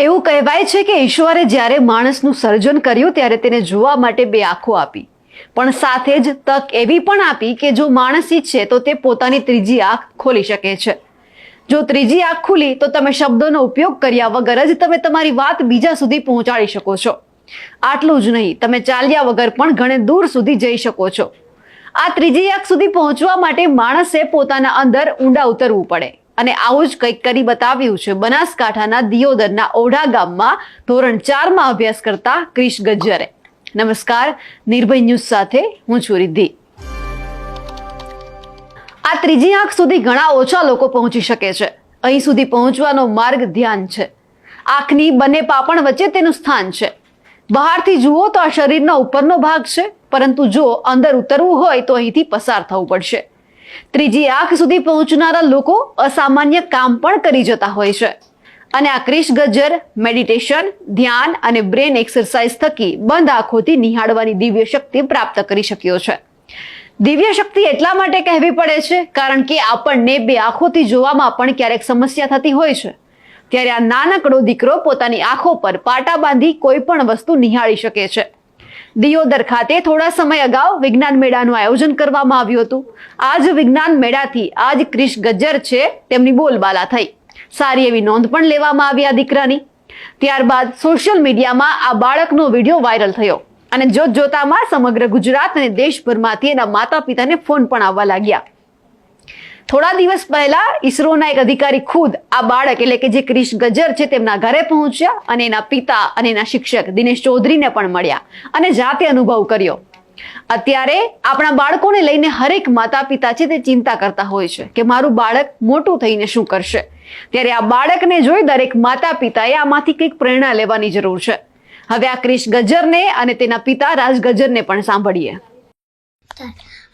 એવું કહેવાય છે કે ઈશ્વરે જ્યારે માણસનું સર્જન કર્યું ત્યારે તેને જોવા માટે બે આંખો આપી, પણ સાથે જ તક એવી પણ આપી કે જો માણસ ઈચ્છે તો તે પોતાની ત્રીજી આંખ ખોલી શકે છે. જો ત્રીજી આંખ ખુલી તો તમે શબ્દોનો ઉપયોગ કર્યા વગર જ તમે તમારી વાત બીજા સુધી પહોંચાડી શકો છો. આટલું જ નહીં, તમે ચાલ્યા વગર પણ ઘણે દૂર સુધી જઈ શકો છો. આ ત્રીજી આંખ સુધી પહોંચવા માટે માણસે પોતાના અંદર ઊંડા ઉતરવું પડે, અને આવું જ કંઈક કરી બતાવ્યું છે બનાસકાંઠાના દિયોદરના ઓઢા ગામમાં ધોરણ 4માં અભ્યાસ કરતા ક્રિશ ગજ્જરે. નમસ્કાર, નિર્ભય ન્યૂઝ સાથે હું છું રિદ્ધિ. આ ત્રીજી આંખ સુધી ઘણા ઓછા લોકો પહોંચી શકે છે. અહીં સુધી પહોંચવાનો માર્ગ ધ્યાન છે. આંખની બંને પાંપણ વચ્ચે તેનું સ્થાન છે. બહારથી જુઓ તો આ શરીરનો ઉપરનો ભાગ છે, પરંતુ જો અંદર ઉતરવું હોય તો અહીંથી પસાર થવું પડશે. ત્રીજી આંખ સુધી પહોંચનારા લોકો અસામાન્ય કામ પણ કરી જતા હોય છે, અને આ ક્રિશ ગજ્જર મેડિટેશન, ધ્યાન અને બ્રેન એક્સરસાઇઝ થકી બંધ આંખોથી નિહાળવાની દિવ્ય શક્તિ પ્રાપ્ત કરી શક્યો છે. દિવ્ય શક્તિ એટલા માટે કહેવી પડે છે કારણ કે આપણને બે આંખોથી જોવામાં પણ ક્યારેક સમસ્યા થતી હોય છે. ત્યારે આ નાનકડો દીકરો પોતાની આંખો પર પાટા બાંધી કોઈ પણ વસ્તુ નિહાળી શકે છે. દિયોદર ખાતે થોડા સમય અગાઉ વિજ્ઞાન મેળાનું આયોજન કરવામાં આવ્યું હતું. આ જ વિજ્ઞાન મેળાથી આજ ક્રિશ ગજ્જર છે તેમની બોલબાલા થઈ. સારી એવી નોંધ પણ લેવામાં આવી આ દીકરાની. ત્યારબાદ સોશિયલ મીડિયામાં આ બાળકનો વિડીયો વાયરલ થયો, અને જોતજોતામાં સમગ્ર ગુજરાત અને દેશભરમાંથી એના માતા પિતાને ફોન પણ આવવા લાગ્યા. થોડા દિવસ પહેલા ઈસરોના એક અધિકારી ખુદ આ બાળક એટલે કે જે ક્રિશ ગજ્જર છે તેમના ઘરે પહોંચ્યા, અને એના પિતા અને એના શિક્ષક દિનેશ ચૌધરીને પણ મળ્યા અને જાતે અનુભવ કર્યો. અત્યારે આપણા બાળકોને લઈને હરેક માતા પિતા છે તે ચિંતા કરતા હોય છે કે મારું બાળક મોટું થઈને શું કરશે. ત્યારે આ બાળકને જોઈ દરેક માતા પિતાએ આમાંથી કંઈક પ્રેરણા લેવાની જરૂર છે. હવે આ ક્રિશ ગજ્જરને અને તેના પિતા રાજ ગજ્જરને પણ સાંભળીએ.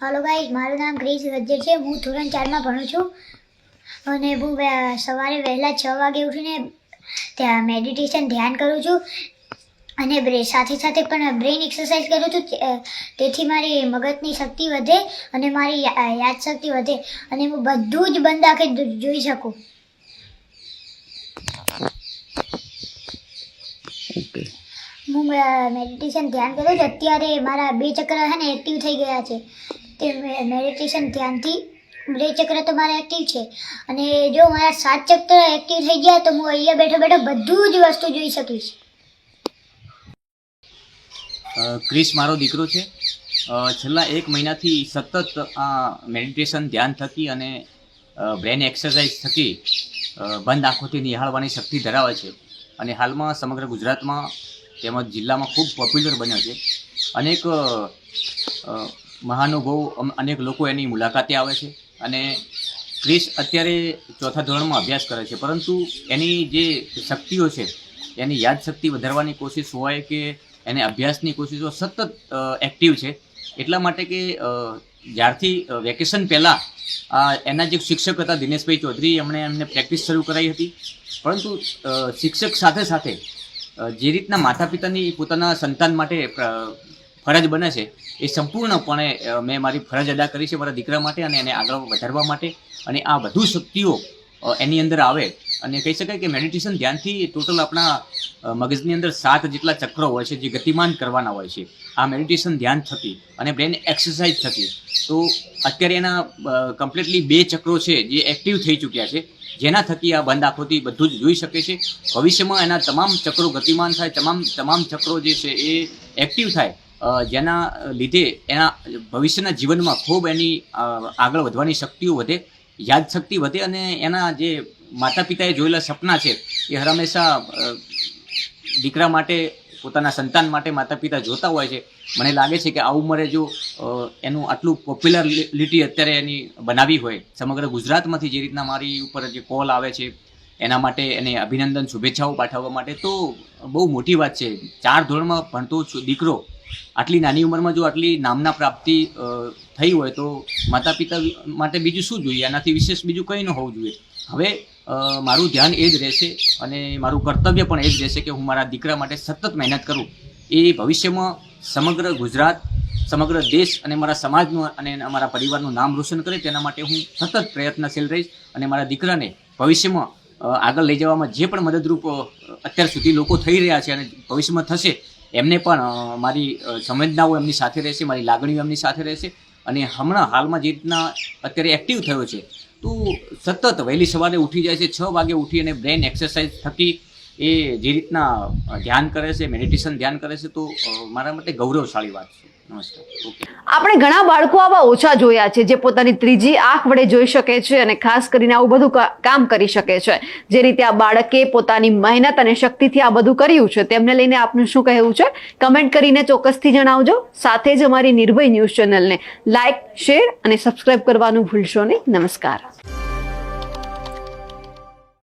હાલો ગાઈસ, મારું નામ ક્રિશ ગજ્જર છે. હું ધોરણ 4માં ભણું છું, અને હું સવારે વહેલા 6 વાગે ઉઠીને ત્યાં મેડિટેશન ધ્યાન કરું છું, અને સાથે સાથે પણ બ્રેઇન એક્સરસાઇઝ કરું છું. તેથી મારી મગજની શક્તિ વધે અને મારી યાદશક્તિ વધે, અને હું બધું જ બંધ આંખે જોઈ શકું. હું મેડિટેશન ધ્યાન કરું છું. અત્યારે મારા 2 ચક્ર છે ને એક્ટિવ થઈ ગયા છે. તે મેડિટેશન ધ્યાનથી 2 ચક્ર તો મારા એક્ટિવ છે, અને જો મારા 7 ચક્ર એક્ટિવ થઈ ગયા તો હું અહીંયા બેઠો બેઠો બધું જ વસ્તુ જોઈ શકીશ. ક્રિશ મારો દીકરો છે. છેલ્લા 1 મહિનાથી સતત આ મેડિટેશન ધ્યાન થકી અને બ્રેન એક્સરસાઇઝ થકી બંધ આંખોથી નિહાળવાની શક્તિ ધરાવે છે, અને હાલમાં સમગ્ર ગુજરાતમાં તેમજ જિલ્લામાં ખૂબ પોપ્યુલર બન્યો છે. અનેક મહાનુભાવો, અનેક લોકો એની મુલાકાતે આવે છે, અને ક્રિશ અત્યારે 4થા ધોરણમાં અભ્યાસ કરે છે, પરંતુ એની જે શક્તિઓ છે, એની યાદશક્તિ વધારવાની કોશિશ હોય કે એને અભ્યાસની કોશિશો સતત એક્ટિવ છે. એટલા માટે કે જ્યારથી વેકેશન પહેલાં એના જે શિક્ષક હતા દિનેશભાઈ ચૌધરી, એમને પ્રેક્ટિસ શરૂ કરાવી હતી, પરંતુ શિક્ષક સાથે સાથે જે રીતના માતા પિતાની પોતાના સંતાન માટે ફરજ બને છે, એ સંપૂર્ણપણે મેં મારી ફરજ અદા કરી છે મારા દીકરા માટે, અને એને આગળ વધારવા માટે. અને આ વધુ શક્તિઓ એની અંદર આવે, અને કહી શકાય કે મેડિટેશન ધ્યાનથી ટોટલ આપણા મગજની અંદર 7 જેટલા ચક્રો હોય છે જે ગતિમાન કરવાના હોય છે આ મેડિટેશન ધ્યાન થકી અને બ્રેન એક્સરસાઇઝ થકી. તો અત્યારે એના કમ્પ્લીટલી 2 ચક્રો છે જે એક્ટિવ થઈ ચૂક્યા છે, જેના થકી આ બંધ આંખોથી બધું જ જોઈ શકે છે. ભવિષ્યમાં એના તમામ ચક્રો ગતિમાન થાય, તમામ ચક્રો જે છે એ એક્ટિવ થાય, જેના લીધે એના ભવિષ્યના જીવનમાં ખૂબ એની આગળ વધવાની શક્તિઓ વધે, યાદશક્તિ વધે, અને એના જે માતા પિતાએ જોયેલા સપના છે એ હર હંમેશા દીકરા માટે, પોતાના સંતાન માટે માતા પિતા જોતા હોય છે. મને લાગે છે કે આ ઉંમરે જો એનું આટલું પોપ્યુલરિટી અત્યારે એની બનાવી હોય સમગ્ર ગુજરાતમાંથી, જે રીતના મારી ઉપર જે કોલ આવે છે એના માટે એને અભિનંદન, શુભેચ્છાઓ પાઠવવા માટે, તો બહુ મોટી વાત છે. 4 ધોરણમાં ભણતો દીકરો આટલી નાની ઉંમરમાં જો આટલી નામના પ્રાપ્તિ થઈ હોય તો માતા પિતા માટે બીજું શું જોઈએ? આનાથી વિશેષ બીજું કંઈ ન હોવું જોઈએ. હવે મારું ધ્યાન એ જ રહેશે, અને મારું કર્તવ્ય પણ એ જ રહેશે કે હું મારા દીકરા માટે સતત મહેનત કરું. એ ભવિષ્યમાં સમગ્ર ગુજરાત, સમગ્ર દેશ અને મારા સમાજનું અને અમારા પરિવારનું નામ રોશન કરે, તેના માટે હું સતત પ્રયત્નશીલ રહીશ, અને મારા દીકરાને ભવિષ્યમાં આગળ લઈ જવામાં જે પણ મદદરૂપ અત્યાર સુધી લોકો થઈ રહ્યા છે અને ભવિષ્યમાં થશે, એમને પણ મારી સંવેદનાઓ એમની સાથે રહેશે, મારી લાગણીઓ એમની સાથે રહેશે. અને હમણાં હાલમાં જે રીતના અત્યારે એક્ટિવ થયો છે, તો સતત વહેલી સવારે ઉઠી જાય છે, 6 વાગે ઉઠી અને બ્રેન એક્સરસાઇઝ થકી એ જે રીતના ધ્યાન કરે છે, મેડિટેશન ધ્યાન કરે છે, તો મારા માટે ગૌરવશાળી વાત છે. નમસ્કાર. ઓકે. આપણે ઘણા બાળકો આવા ઓછા જોયા છે જે પોતાની ત્રીજી આંખ વડે જોઈ શકે છે અને ખાસ કરીને આવું બધું કામ કરી શકે છે. જે રીતે આ બાળકે પોતાની મહેનત અને શક્તિથી આ બધું કર્યું છે, તેમને લઈને આપનું શું કહેવું છે? કમેન્ટ કરીને ચોક્કસથી જણાવજો. સાથે જ અમારી નિર્ભય ન્યૂઝ ચેનલને લાઇક, શેર અને સબસ્ક્રાઇબ કરવાનું ભૂલશો નહીં. નમસ્કાર.